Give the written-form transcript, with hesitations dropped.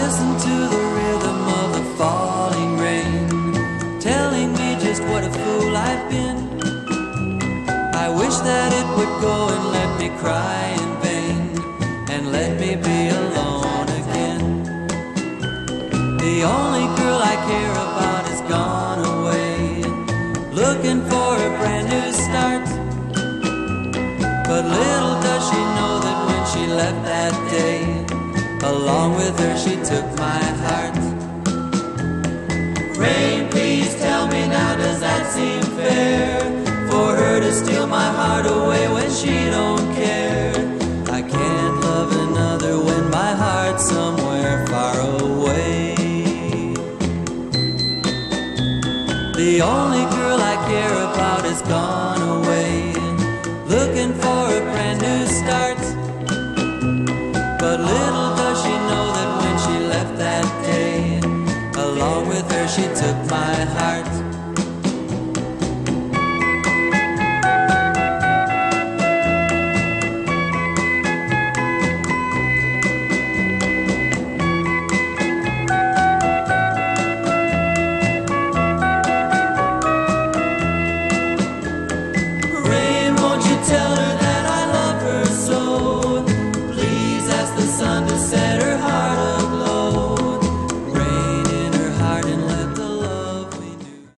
listen to the rhythm of the falling rain, telling me just what a fool I've been. I wish that it would go and let me cry in vain, and let me be alone again. The only girl I care about has gone away, looking for a brand new start. But little does she know that when she left that day, along with her she took my heart. Rain, please tell me now, does that seem fair? For her to steal my heart away when she don't care. I can't love another when my heart's somewhere far away. The only girl I care about has gone away, looking for a brand